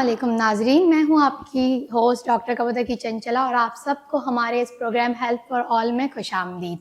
वालेकुम नाज़रीन, मैं हूँ आपकी होस्ट डॉक्टर कविता की चंचला और आप सबको हमारे इस प्रोग्राम हेल्थ फॉर ऑल में खुशामदीद।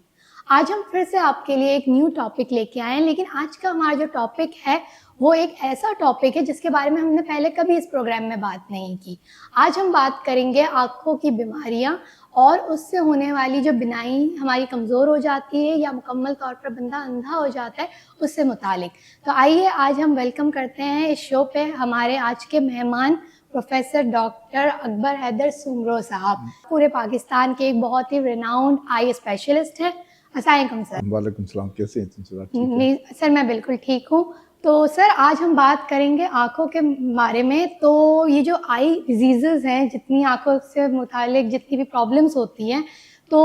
आज हम फिर से आपके लिए एक न्यू टॉपिक लेके आए हैं, लेकिन आज का हमारा जो टॉपिक है वो एक ऐसा टॉपिक है जिसके बारे में हमने पहले कभी इस प्रोग्राम में बात नहीं की। आज हम बात करेंगे आँखों की बीमारियाँ और उससे होने वाली जो बिनाई हमारी कमज़ोर हो जाती है या मुकम्मल तौर पर बंदा अंधा हो जाता है, उससे मुतालिक। तो आइए आज हम वेलकम करते हैं इस शो पे हमारे आज के मेहमान प्रोफेसर डॉक्टर अकबर हैदर सुमरो साहब। पूरे पाकिस्तान के एक बहुत ही रिनाउंड आई स्पेशलिस्ट हैं। अस्सलाम वालेकुम सर। वालेकुम सलाम, कैसे हैं तुम? ठीक है? नहीं सर, मैं बिल्कुल ठीक हूँ। तो सर आज हम बात करेंगे आँखों के बारे में। तो ये जो आई डिजीज़ेज़ हैं, जितनी आँखों से मुतालिक जितनी भी प्रॉब्लम्स होती हैं, तो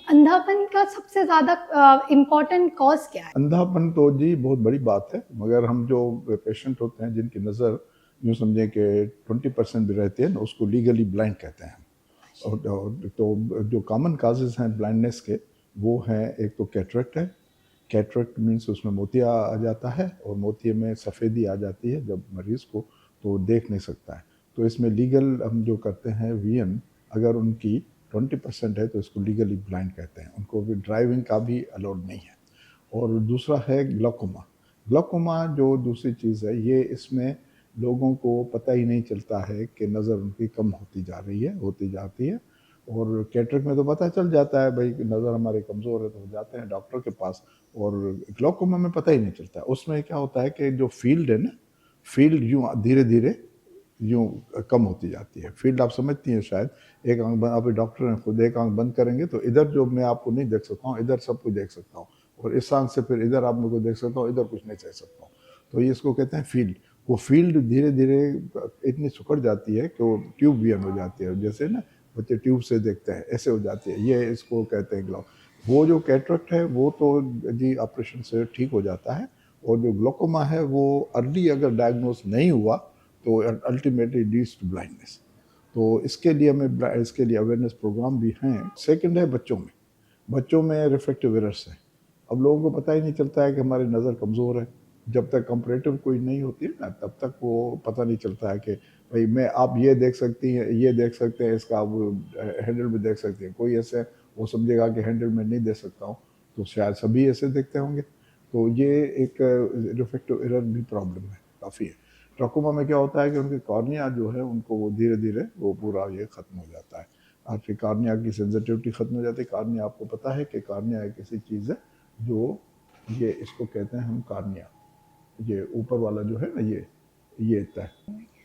अंधापन का सबसे ज़्यादा इम्पोर्टेंट कॉज़ क्या है? अंधापन तो जी बहुत बड़ी बात है, मगर हम जो पेशेंट होते हैं जिनकी नज़र यूँ समझें कि 20% भी रहती है ना, उसको लीगली ब्लाइंड कहते हैं। और तो जो कॉमन काजेज़ हैं ब्लाइंडनेस के, वो हैं, एक तो कैटरेक्ट है। कैटरेक्ट मीन्स उसमें मोतिया आ जाता है और मोतिये में सफ़ेदी आ जाती है जब मरीज़ को, तो देख नहीं सकता है। तो इसमें लीगल हम जो करते हैं विजन, अगर उनकी 20% है तो इसको लीगली ब्लाइंड कहते हैं। उनको भी ड्राइविंग का भी अलाउड नहीं है। और दूसरा है ग्लाकोमा। ग्लाकोमा जो दूसरी चीज़ है, ये इसमें लोगों को पता ही नहीं चलता है कि नज़र उनकी कम होती जा रही है, होती जाती है। और कैटरेक्ट में तो पता चल जाता है, भाई नज़र हमारी कमज़ोर है तो जाते हैं डॉक्टर के पास। और ग्लाकोमा में पता ही नहीं चलता। उसमें क्या होता है कि जो फील्ड है ना, फील्ड यूँ धीरे धीरे यूँ कम होती जाती है। फील्ड आप समझती हैं शायद। एक आंख बंद, आप डॉक्टर हैं खुद, एक आंख बंद करेंगे तो इधर जो मैं आपको नहीं देख सकता हूँ, इधर सब कुछ देख सकता हूँ। और इस आंख से फिर इधर आप मेरे को देख सकता हूँ, इधर कुछ नहीं देख सकता हूँ। तो ये इसको कहते हैं फील्ड। वो फील्ड धीरे धीरे इतनी सिकुड़ जाती है कि वो ट्यूब विजन हो जाती है। जैसे ना बच्चे ट्यूब से देखते हैं, ऐसे हो जाती है। ये इसको कहते हैं ग्लॉक। वो जो कैटरेक्ट है वो तो जी ऑपरेशन से ठीक हो जाता है। और जो ग्लोकोमा है वो अर्ली अगर डायग्नोस नहीं हुआ तो अल्टीमेटली लीड्स टू ब्लाइंडनेस। तो इसके लिए अवेयरनेस प्रोग्राम भी हैं। सेकंड है बच्चों में रिफ्रैक्टिव एरर्स है। अब लोगों को पता ही नहीं चलता है कि हमारी नज़र कमज़ोर है। जब तक कंपैरेटिव कोई नहीं होती है ना, तब तक वो पता नहीं चलता है कि भाई मैं आप ये देख सकती हैं, ये देख सकते हैं, इसका आप हैंडल भी देख सकते हैं। कोई ऐसे वो समझेगा कि हैंडल में नहीं दे सकता हूँ, तो शायद सभी ऐसे देखते होंगे। तो ये एक रिफ्रैक्टिव एरर भी प्रॉब्लम है, काफ़ी है। ट्रकोमा में क्या होता है कि उनके कॉर्निया जो है उनको वो धीरे धीरे वो पूरा ये ख़त्म हो जाता है। आपकी कॉर्निया की सेंसिटिविटी ख़त्म हो जाती है। कॉर्निया, आपको पता है कि कॉर्निया एक ऐसी चीज़ है जो, ये इसको कहते हैं हम कॉर्निया, ये ऊपर वाला जो है ना, ये तय,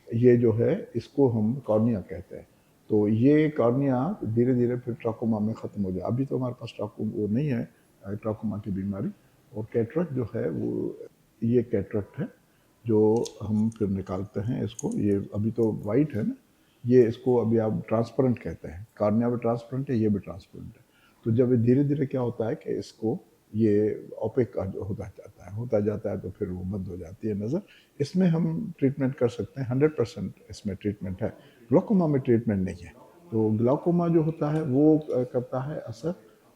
ये जो है इसको हम कॉर्निया कहते हैं। तो ये कॉर्निया धीरे धीरे फिर ट्राकोमा में ख़त्म हो जाए। अभी तो हमारे पास वो नहीं है ट्राकोमा की बीमारी। और कैटरेक्ट जो है वो, ये कैटरेक्ट है जो हम फिर निकालते हैं इसको। ये अभी तो वाइट है ना, ये इसको अभी आप ट्रांसपेरेंट कहते हैं। कॉर्निया भी ट्रांसपेरेंट है, ये भी ट्रांसपेरेंट है। तो जब ये धीरे धीरे क्या होता है कि इसको ये ओपेक होता जाता है तो फिर वो बंद हो जाती है नज़र। इसमें हम ट्रीटमेंट कर सकते हैं, 100% इसमें ट्रीटमेंट है। ग्लाकोमा में ट्रीटमेंट नहीं है। तो ग्लाकोमा जो होता है वो करता है असर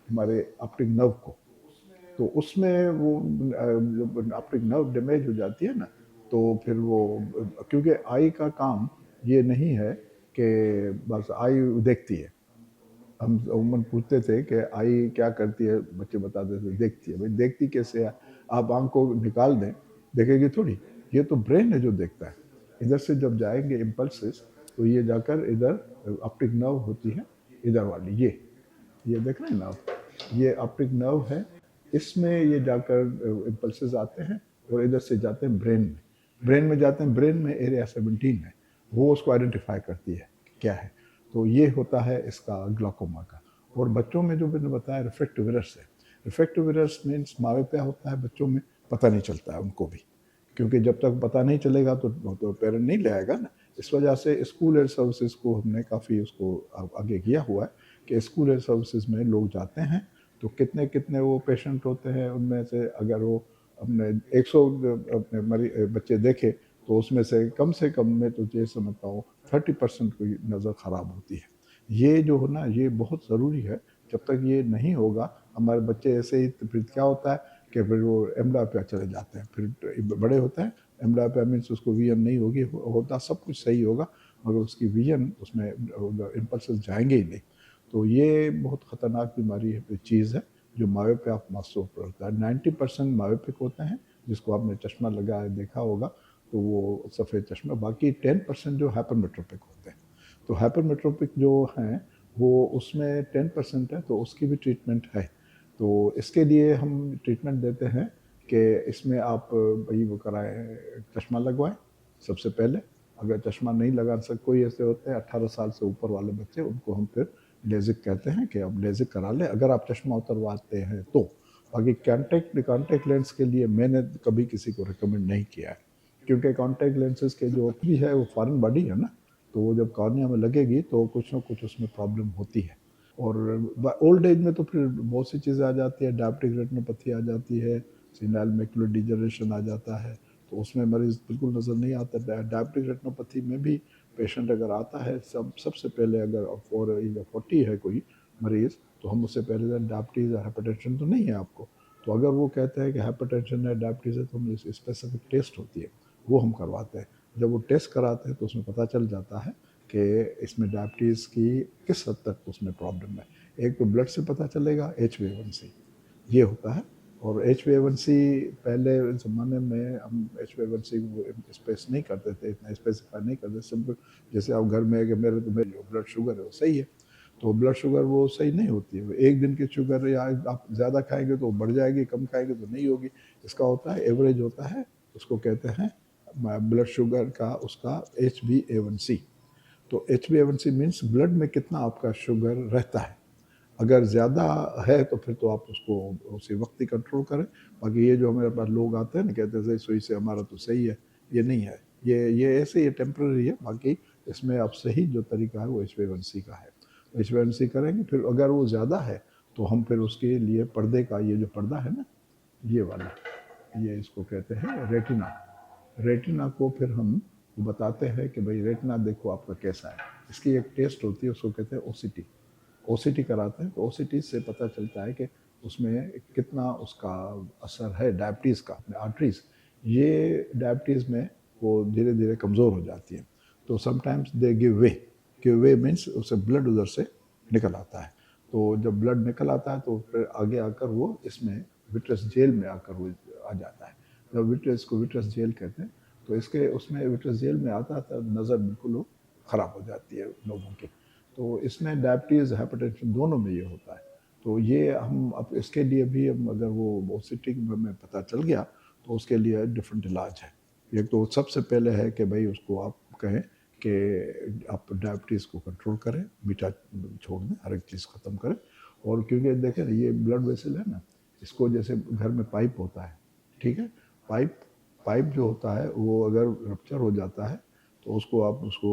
हमारे ऑप्टिक नर्व को। तो उसमें वो ऑप्टिक नर्व डैमेज हो जाती है ना, तो फिर वो, क्योंकि आई का काम ये नहीं है कि बस आई देखती है। हम उमन पूछते थे कि आई क्या करती है, बच्चे बताते थे देखती है। भाई देखती कैसे है? आप आंख को निकाल दें, देखेगी थोड़ी। ये तो ब्रेन है जो देखता है। इधर से जब जाएंगे इम्पल्सेस, तो ये जाकर इधर ऑप्टिक नर्व होती है, इधर वाली ये देख रहे हैं ना आप, ये ऑप्टिक नर्व है। इसमें ये जाकर इम्पल्सेस आते हैं और इधर से जाते हैं ब्रेन में जाते हैं। ब्रेन में एरिया 17 है, वो उसको आइडेंटिफाई करती है कि क्या है। तो ये होता है इसका ग्लाकोमा का। और बच्चों में जो मैंने बताया रिफ्रैक्टिव एरर्स है। रिफ्रैक्टिव एरर्स मीन्स मावे होता है बच्चों में, पता नहीं चलता है उनको भी, क्योंकि जब तक पता नहीं चलेगा तो पेरेंट नहीं ले आएगा ना। इस वजह से स्कूल एयर सर्विसेज को हमने काफ़ी उसको आगे किया हुआ है कि स्कूल एयर सर्विसेज में लोग जाते हैं तो कितने कितने वो पेशेंट होते हैं, उनमें से अगर वो अपने 100 अपने बच्चे देखे तो उसमें से कम में तो ये समझता हूँ 30% की नज़र ख़राब होती है। ये जो है ना, ये बहुत ज़रूरी है। जब तक ये नहीं होगा, हमारे बच्चे ऐसे ही, तो फिर क्या होता है कि फिर वो एम्ब्लायोपिया चले जाते हैं, फिर बड़े होते हैं एम्ब्लायोपिया मीन्स उसको विजन नहीं होगी, होता सब कुछ सही होगा मगर उसकी विजन उसमें इम्पल्सेस जाएंगे ही नहीं। तो ये बहुत ख़तरनाक बीमारी है, चीज़ है जो मायोपिया ऑफ मास्टर पर होता है। 90% मायोपिक होते हैं, जिसको आपने चश्मा लगा देखा होगा तो वो सफ़ेद चश्मा, बाकी 10% जो हाइपरमेट्रोपिक होते हैं। तो हाइपरमेट्रोपिक जो हैं वो उसमें 10% है, तो उसकी भी ट्रीटमेंट है। तो इसके लिए हम ट्रीटमेंट देते हैं कि इसमें आप भाई वो कराएं, चश्मा लगवाएं सबसे पहले। अगर चश्मा नहीं लगा सकते, कोई ऐसे होते हैं 18 साल से ऊपर वाले बच्चे, उनको हम फिर लेजिक कहते हैं कि अब लेजिक करा लें अगर आप चश्मा उतरवाते हैं तो। बाकी कॉन्टैक्ट लेंस के लिए मैंने कभी किसी को रिकमेंड नहीं किया है, क्योंकि कॉन्टैक्ट लेंसेज के जो भी है वो फॉरेन बॉडी है ना, तो वो जब कॉर्निया में लगेगी तो कुछ ना कुछ उसमें प्रॉब्लम होती है। और ओल्ड एज में तो फिर बहुत सी चीज़ें आ जाती है, डायबिटिक रेटिनोपैथी आ जाती है, सीनाइल मैकुलर डिजनरेशन आ जाता है, तो उसमें मरीज़ बिल्कुल नज़र नहीं आता। डायबिटिक रेटिनोपैथी में भी पेशेंट अगर आता है, सबसे पहले अगर 40 है कोई मरीज़, तो हम उससे पहले डायबिटीज़ या हाइपरटेंशन तो नहीं है आपको, तो अगर वो कहते हैं कि हाइपरटेंशन है, डायबिटीज़ है, तो हम स्पेसिफिक टेस्ट होती है वो हम करवाते हैं। जब वो टेस्ट कराते हैं तो उसमें पता चल जाता है कि इसमें डायबिटीज़ की किस हद तक उसमें प्रॉब्लम है। एक तो ब्लड से पता चलेगा, HbA1c ये होता है। और HbA1c पहले ज़माने में हम HbA1c को स्पेस नहीं करते थे, इतना स्पेसिफाई नहीं करते, सिंपल जैसे आप घर में है कि मेरे तो मेरी ब्लड शुगर है वो सही है, तो ब्लड शुगर वो सही नहीं होती है। एक दिन की शुगर या आप ज़्यादा खाएंगे तो बढ़ जाएगी, कम खाएंगे तो नहीं होगी। इसका होता है एवरेज होता है, उसको कहते हैं ब्लड शुगर का उसका HbA1c। तो HbA1c मीन्स ब्लड में कितना आपका शुगर रहता है। अगर ज़्यादा है तो फिर तो आप उसको उसी वक्त ही कंट्रोल करें। बाकी ये जो हमारे पास लोग आते हैं ना, कहते हैं सुई से हमारा तो सही है, ये नहीं है, ये ऐसे ही टेम्पररी है। बाकी इसमें अब सही जो तरीका है वो HbA1c का है। HbA1c करेंगे, फिर अगर वो ज़्यादा है तो हम फिर उसके लिए पर्दे का, ये जो पर्दा है ना ये वाला, ये इसको कहते हैं रेटिना। रेटिना को फिर हम बताते हैं कि भाई रेटिना देखो आपका कैसा है। इसकी एक टेस्ट होती है, उसको कहते हैं OCT कराते हैं। तो OCT से पता चलता है कि उसमें कितना उसका असर है डायबिटीज़ का, आर्टरीज ये डायबिटीज़ में वो धीरे धीरे कमज़ोर हो जाती है। तो sometimes they give way means उसे ब्लड उधर से निकल आता है। तो जब ब्लड निकल आता है तो फिर आगे आकर वो इसमें विट्रस जेल में आकर वो आ जाता है। जब विट्रस जेल कहते हैं, तो इसके उसमें विट्रस जेल में आता था, नज़र बिल्कुल ख़राब हो जाती है लोगों की। तो इसमें डायबिटीज़ हाइपरटेंशन दोनों में ये होता है। तो ये हम अब इसके लिए भी हम अगर वो OCT में पता चल गया तो उसके लिए डिफरेंट इलाज है। एक तो सबसे पहले है कि भाई उसको आप कहें कि आप डायबिटीज़ को कंट्रोल करें, मीठा छोड़ दें, हर एक चीज़ ख़त्म करें। और क्योंकि देखें ये ब्लड वेसल है ना, इसको जैसे घर में पाइप होता है, ठीक है, पाइप पाइप जो होता है वो अगर रप्चर हो जाता है तो उसको आप उसको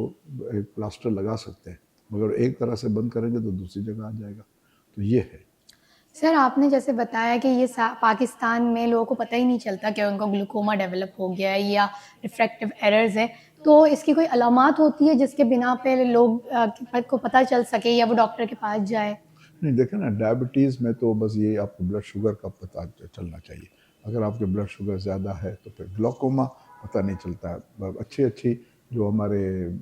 एक प्लास्टर लगा सकते हैं, मगर एक तरह से बंद करेंगे तो दूसरी जगह आ जाएगा। तो ये है। सर आपने जैसे बताया कि ये पाकिस्तान में लोगों को पता ही नहीं चलता कि उनको ग्लूकोमा डेवलप हो गया है या रिफ्रैक्टिव एरर्स है, तो इसकी कोई अलामात होती है जिसके बिना पे लोग को पता चल सके या वो डॉक्टर के पास जाए? नहीं देखें ना, डायबिटीज़ में तो बस ये आपको ब्लड शुगर का पता चलना चाहिए। अगर आपके ब्लड शुगर ज़्यादा है तो फिर ग्लूकोमा पता नहीं चलता है। अच्छी अच्छी जो हमारे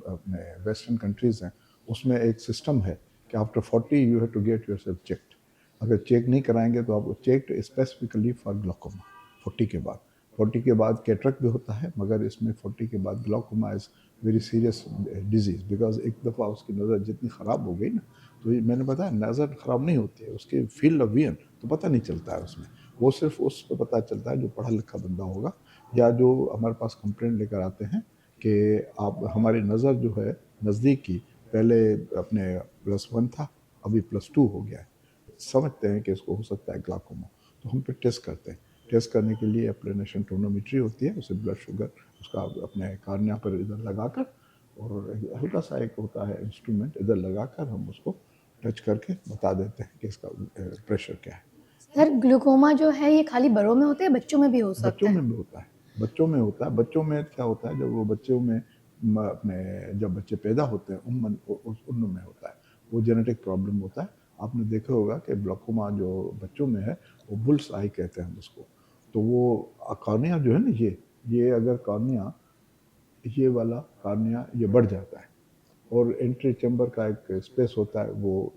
अपने वेस्टर्न कंट्रीज़ हैं उसमें एक सिस्टम है कि after 40 you have to get yourself checked. अगर चेक नहीं कराएंगे तो आपको चेक्ड स्पेसिफिकली फॉर ग्लूकोमा 40 के बाद। 40 के बाद कैटरेक्ट भी होता है, मगर इसमें 40 के बाद glaucoma is very serious disease, because एक दफ़ा उसकी नज़र जितनी ख़राब हो गई ना, तो ये मैंने बताया नज़र ख़राब नहीं होती है, उसके फील्ड ऑफ विजन तो पता नहीं चलता है उसमें। वो सिर्फ उस पे पता चलता है जो पढ़ा लिखा बंदा होगा या जो हमारे पास कंप्लेंट लेकर आते हैं कि आप हमारी नज़र जो है नज़दीक की, पहले अपने +1 था, अभी +2 हो गया है, समझते हैं कि इसको हो सकता है ग्लाकोमा। तो हम फिर टेस्ट करते हैं। टेस्ट करने के लिए एप्लेनेशन टोनोमेट्री होती है, उसे ब्लड शुगर उसका अपने कार्निया पर इधर लगाकर, और हल्का सा एक होता है इंस्ट्रूमेंट, इधर लगाकर हम उसको टच करके बता देते हैं कि इसका प्रेशर क्या है। सर ग्लूकोमा जो है ये खाली बड़ों में होता है, बच्चों में भी हो बच्चों सकता है? में भी होता है, बच्चों में होता है। बच्चों में क्या होता है, जब वो बच्चों में अपने जब बच्चे पैदा होते हैं उन में होता है, वो जेनेटिक प्रॉब्लम होता है। आपने देखा होगा कि ग्लूकोमा जो बच्चों में है वो बुल्स आई कहते हैं हम उसको। तो वो कॉर्निया जो है ना, ये अगर कॉर्निया, ये वाला कॉर्निया ये बढ़ जाता है और एंट्री चैम्बर का एक स्पेस होता है वो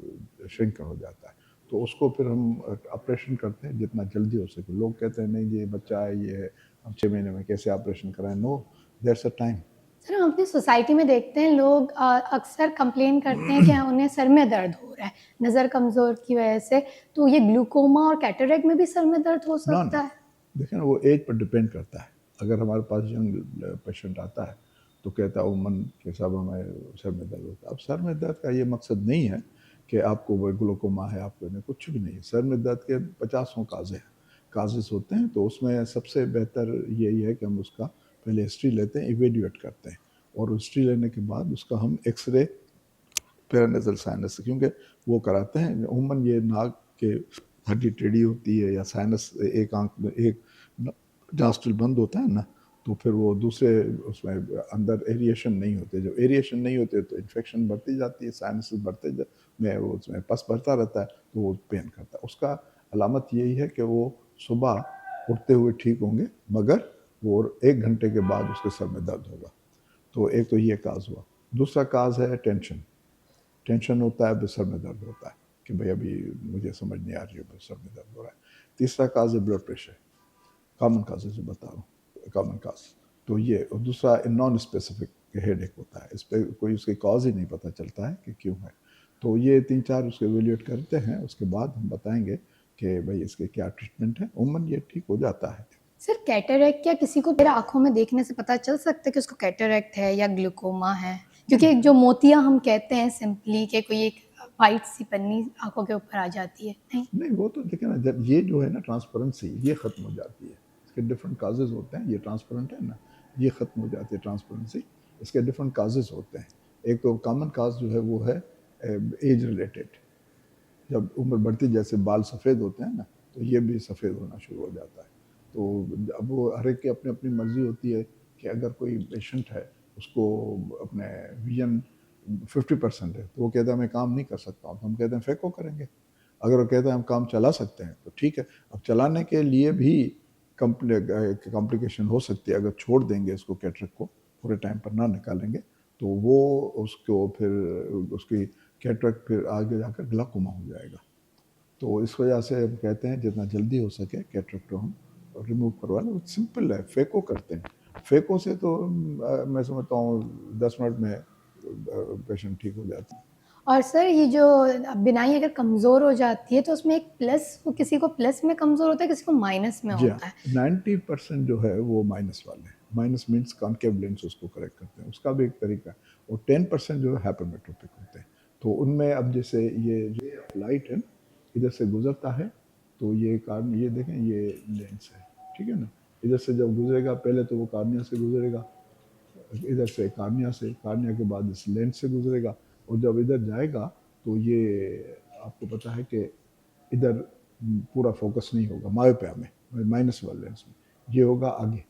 श्रिंक हो जाता है, तो उसको फिर हम ऑपरेशन करते हैं जितना जल्दी हो सके। लोग कहते हैं नहीं ये बच्चा है, ये है, हम 6 महीने में कैसे ऑपरेशन कराएं। No, there's a time. Sir हम अपनी सोसाइटी में देखते हैं लोग अक्सर कंप्लेन करते हैं कि उन्हें सर में दर्द हो रहा है नज़र कमज़ोर की वजह से, तो ये ग्लूकोमा और कैटरेक्ट में भी सर में दर्द हो ना सकता ना, है? देखें ना, वो एज पर डिपेंड करता है। अगर हमारे पास यंग पेशेंट आता है तो कहता है उमन के साहब हमें सर में दर्द होता है। अब सर में दर्द का ये मकसद नहीं है कि आपको वो ग्लूकोमा है, आपको नहीं, कुछ भी नहीं है। सर में दर्द के 50 काजेस होते हैं, तो उसमें सबसे बेहतर यही है कि हम उसका पहले हिस्ट्री लेते हैं, इवेल्यूएट करते हैं, और हिस्ट्री लेने के बाद उसका हम एक्सरे पैरानेजल साइनस, क्योंकि वो कराते हैं उमूमन ये नाक के हड्डी टेढ़ी होती है या साइनस एक आंख में एक नॉस्ट्रिल बंद होता है ना, तो फिर वो दूसरे उसमें अंदर एरिएशन नहीं होते। जब एरिएशन नहीं होते तो इन्फेक्शन बढ़ती जाती है, साइनस बढ़ते में वो उसमें पस भरता रहता है, तो वो पेन करता है। उसका अलामत यही है कि वो सुबह उठते हुए ठीक होंगे, मगर वो 1 घंटे के बाद उसके सर में दर्द होगा। तो एक तो ये काज हुआ। दूसरा काज है टेंशन। टेंशन होता है, सर में दर्द होता है कि भाई अभी मुझे समझ नहीं आ रही है, सर में दर्द हो रहा है। तीसरा काज है ब्लड प्रेशर, कॉमन काजेज जो बता रहा हूँ, कॉमन काज। तो ये, और दूसरा नॉन स्पेसिफिक हेड एक होता है, इस पर कोई उसके कॉज ही नहीं पता चलता है कि क्यों है। तो ये 3-4 उसके एवेल्यूएट करते हैं, उसके बाद हम बताएंगे कि भाई इसके क्या ट्रीटमेंट है। उमूमन ये ठीक हो जाता है। सर कैटरेक्ट क्या किसी को मेरा आंखों में देखने से पता चल सकता है कि उसको कैटरेक्ट है या ग्लूकोमा है? क्योंकि एक जो मोतिया हम कहते हैं सिंपली कि कोई एक वाइट सी पन्नी आंखों के ऊपर आ जाती है, नहीं? नहीं, वो तो देखें ना, जब ये जो है ना ट्रांसपेरेंसी, ये ख़त्म हो जाती है। इसके डिफरेंट काजेज़ होते हैं, ये ट्रांसपेरेंट है ना, ये ख़त्म हो जाती है ट्रांसपेरेंसी। इसके डिफरेंट काजेज़ होते हैं। एक तो कॉमन काज जो है वो है एज रिलेटेड। जब उम्र बढ़ती, जैसे बाल सफ़ेद होते हैं ना, तो ये भी सफ़ेद होना शुरू हो जाता है। तो अब वो हर एक की अपनी अपनी मर्ज़ी होती है कि अगर कोई पेशेंट है, उसको अपने विजन 50% है, तो वो कहता है मैं काम नहीं कर सकता हूँ, तो हम कहते हैं फेंको करेंगे। अगर वो कहता है हम काम चला सकते हैं तो ठीक है। अब चलाने के लिए भी कॉम्प्लिकेशन हो सकती है। अगर छोड़ देंगे इसको, कैटरेक्ट को पूरे टाइम पर ना निकालेंगे, तो वो उसको फिर उसकी कैटरेक्ट फिर आगे जाकर ग्लाकोमा हो जाएगा। तो इस वजह से हम कहते हैं जितना जल्दी हो सके कैटरेक्ट को हम रिमूव करवा लें। सिंपल है, फेको करते हैं। फेको से तो मैं समझता हूँ 10 मिनट में पेशेंट ठीक हो जाता है। और सर ये जो बिनाई अगर कमज़ोर हो जाती है तो उसमें एक प्लस, वो किसी को प्लस में कमज़ोर होता है, किसी को माइनस में जी हाँ, होता है। 90% जो है वो माइनस वाले हैं। माइनस मीन्स कॉन्केव लेंस उसको करेक्ट करते हैं, उसका भी एक तरीका है। और 10% जो है हाइपरमेट्रोपिक होते हैं। तो उनमें अब जैसे ये रे ऑफ लाइट है ना, इधर से गुजरता है, तो ये कारण, ये देखें ये लेंस है, ठीक है ना। इधर से जब गुजरेगा, पहले तो वो कार्निया से गुजरेगा, इधर से कार्निया से, कार्निया के बाद इस लेंस से गुजरेगा, और जब इधर जाएगा तो ये आपको पता है कि इधर पूरा फोकस नहीं होगा मायोपिया में, माइनस वाले लेंस में ये होगा आगे,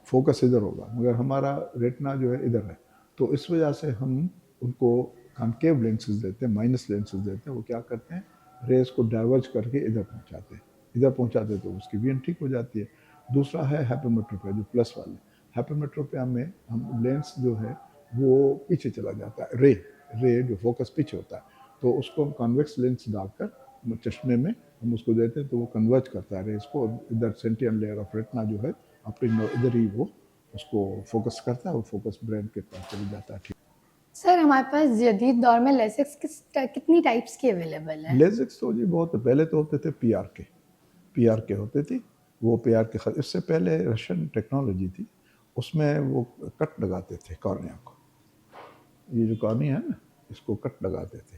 फोकस इधर होगा, मगर हमारा रेटिना जो है इधर है। तो इस वजह से हम उनको कॉन्केव लेंसेज देते हैं, माइनस लेंसेज देते हैं। वो क्या करते हैं, रेस को डाइवर्ज करके इधर पहुंचाते हैं, इधर पहुंचाते तो उसकी विजन ठीक हो जाती है। दूसरा है हाइपरमेट्रोपिया, जो प्लस वाले। हाइपरमेट्रोपिया में हम लेंस जो है वो पीछे चला जाता है, रे जो फोकस पीछे होता है, तो उसको हम कॉन्वेक्स लेंस डालकर चश्मे में हम उसको देते हैं, तो वो कन्वर्ज करता है रेस को, इधर सेंटियन लेयर ऑफ रेटिना जो है अपनी इधर ही वो उसको फोकस करता है, वो फोकस ब्रेन के पास चले जाता है। ठीक। सर हमारे पास जदीद दौर में लेसिक्स कितनी टाइप्स की अवेलेबल है? लेजिक्स तो जी बहुत, पहले तो होते थे पीआर के होते थे। वो पीआर के इससे पहले रशियन टेक्नोलॉजी थी, उसमें वो कट लगाते थे कॉर्निया को। ये जो कॉर्निया है ना, इसको कट लगाते थे,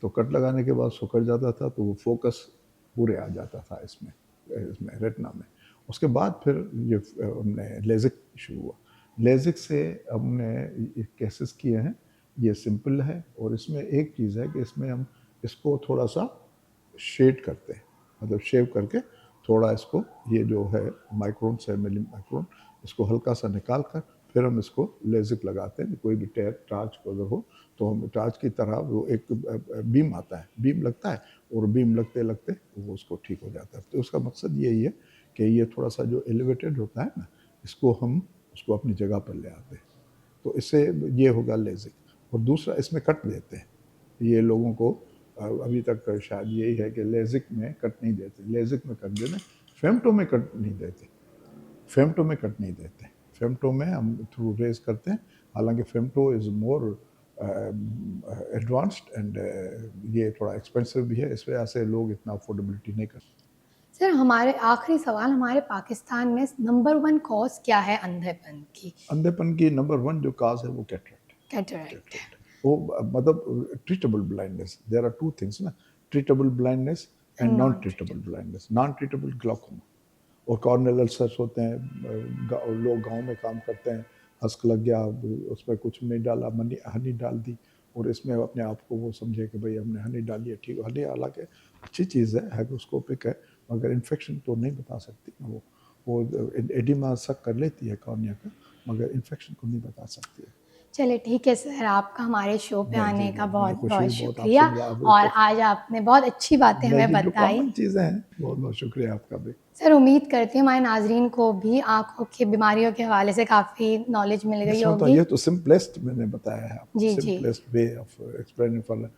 तो कट लगाने के बाद सुखड़ जाता था, तो वो फोकस पूरे आ जाता था इसमें इसमें रेटिना में। उसके बाद फिर ये हमने लेजिक शुरू हुआ। लेजिक से हमने केसेस किए हैं, ये सिंपल है, और इसमें एक चीज़ है कि इसमें हम इसको थोड़ा सा शेड करते हैं, मतलब शेव करके थोड़ा इसको, ये जो है माइक्रोन से मिली माइक्रोन, इसको हल्का सा निकाल कर फिर हम इसको लेजिक लगाते हैं। कोई भी टार्च को अगर हो तो हम टार्च की तरह, वो एक बीम आता है, बीम लगता है, और बीम लगते लगते वो उसको ठीक हो जाता है। तो उसका मकसद यही है कि ये थोड़ा सा जो एलिवेटेड होता है ना, इसको हम उसको अपनी जगह पर ले आते हैं। तो इससे ये होगा लेज़िक। और दूसरा इसमें कट देते हैं, ये लोगों को अभी तक शायद यही है कि लेज़िक में कट नहीं देते, लेज़िक में कट देते, फेमटो में कट नहीं देते, फेमटो में कट नहीं देते, फेमटो में हम थ्रू रेज करते हैं। हालांकि femto is more advanced and ये थोड़ा एक्सपेंसिव भी है, इस वजह से लोग इतना अफोर्डेबिलिटी नहीं करते। सर हमारे आखिरी सवाल, हमारे पाकिस्तान में नंबर 1 कॉज क्या है अंधेपन की? अंधेपन की नंबर 1 जो काज है वो कैटरेक्ट। कैटरेक्ट है। वो मतलब treatable blindness, there are two things ना, treatable blindness and non treatable blindness. Non treatable glaucoma और कॉर्नियल अल्सर्स होते हैं, लोग गांव में काम करते हैं, हस्क लग गया, उसमें कुछ नहीं डाला, हनी डाल दी और इसमें अपने आप को वो समझे कि भाई हमने हनी डाली है, ठीक हनी हालांकि अच्छी चीज़ है, हाइग्रोस्कोपिक है, मगर इन्फेक्शन तो नहीं बता सकती ना वो एडिमा सक कर लेती है कॉर्निया का, मगर इन्फेक्शन को नहीं बता सकती है। चलिए ठीक है सर, आपका हमारे शो पे नहीं जी, आने का मुझे बहुत खुशी बहुत हुई बहुत शुक्रिया। आपसे मिला। और आज आपने बहुत अच्छी बातें नहीं हमें जी, जो बताई। कॉमन चीज़ें हैं, बहुत बहुत शुक्रिया आपका भी। सर उम्मीद करती हूँ हमारे नाजरीन को भी आँखों की बीमारियों के हवाले से काफ़ी नॉलेज मिल गई इसमें तो होगी। ये तो सिंपलेस्ट मैंने बताया है आपको, जी जी। Simplest way of explaining for,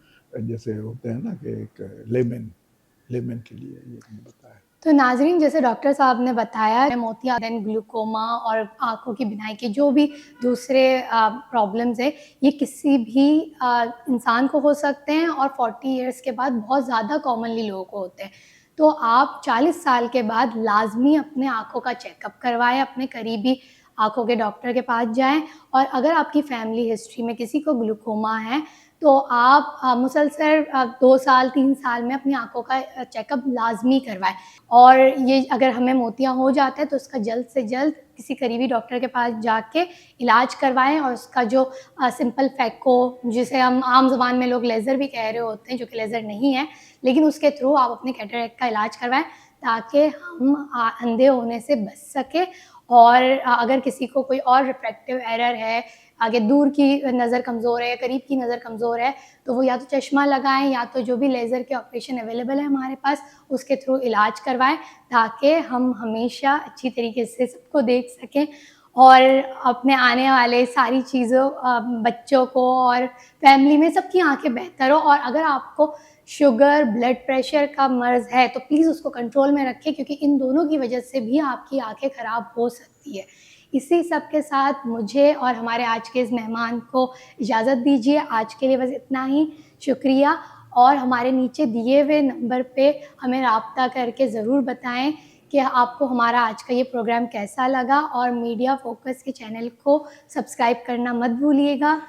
जैसे होते हैं ना कि एक लेमन के लिए ये मैंने बताया। तो नाजरीन, जैसे डॉक्टर साहब ने बताया, मोतिया देन ग्लूकोमा और आँखों की बिनाई के जो भी दूसरे प्रॉब्लम्स हैं, ये किसी भी इंसान को हो सकते हैं और 40 इयर्स के बाद बहुत ज़्यादा कॉमनली लोगों को होते हैं। तो आप 40 साल के बाद लाजमी अपने आँखों का चेकअप करवाएं, अपने करीबी आँखों के डॉक्टर के पास जाएं। और अगर आपकी फैमिली हिस्ट्री में किसी को ग्लूकोमा है तो आप मुसलसल 2 साल 3 साल में अपनी आँखों का चेकअप लाजमी करवाएं। और ये अगर हमें मोतियाँ हो जाता है तो उसका जल्द से जल्द किसी करीबी डॉक्टर के पास जाके इलाज करवाएं। और उसका जो सिंपल फैको, जिसे हम आम ज़बान में लोग लेज़र भी कह रहे होते हैं, जो कि लेज़र नहीं है, लेकिन उसके थ्रू आप अपने कैटरेक्ट का इलाज करवाएं ताकि हम अंधे होने से बच सकें। और अगर किसी को कोई और रिफ्रैक्टिव एरर है, आगे दूर की नज़र कमज़ोर है या करीब की नज़र कमज़ोर है, तो वो या तो चश्मा लगाएं या तो जो भी लेज़र के ऑपरेशन अवेलेबल है हमारे पास उसके थ्रू इलाज करवाएं, ताकि हम हमेशा अच्छी तरीके से सबको देख सकें और अपने आने वाले सारी चीज़ों, बच्चों को और फैमिली में सबकी आंखें बेहतर हो। और अगर आपको शुगर, ब्लड प्रेशर का मर्ज़ है तो प्लीज़ उसको कंट्रोल में रखें, क्योंकि इन दोनों की वजह से भी आपकी आंखें ख़राब हो सकती है। इसी सब के साथ मुझे और हमारे आज के इस मेहमान को इजाज़त दीजिए। आज के लिए बस इतना ही, शुक्रिया। और हमारे नीचे दिए हुए नंबर पे हमें राब्ता करके ज़रूर बताएं कि आपको हमारा आज का ये प्रोग्राम कैसा लगा। और मीडिया फोकस के चैनल को सब्सक्राइब करना मत भूलिएगा।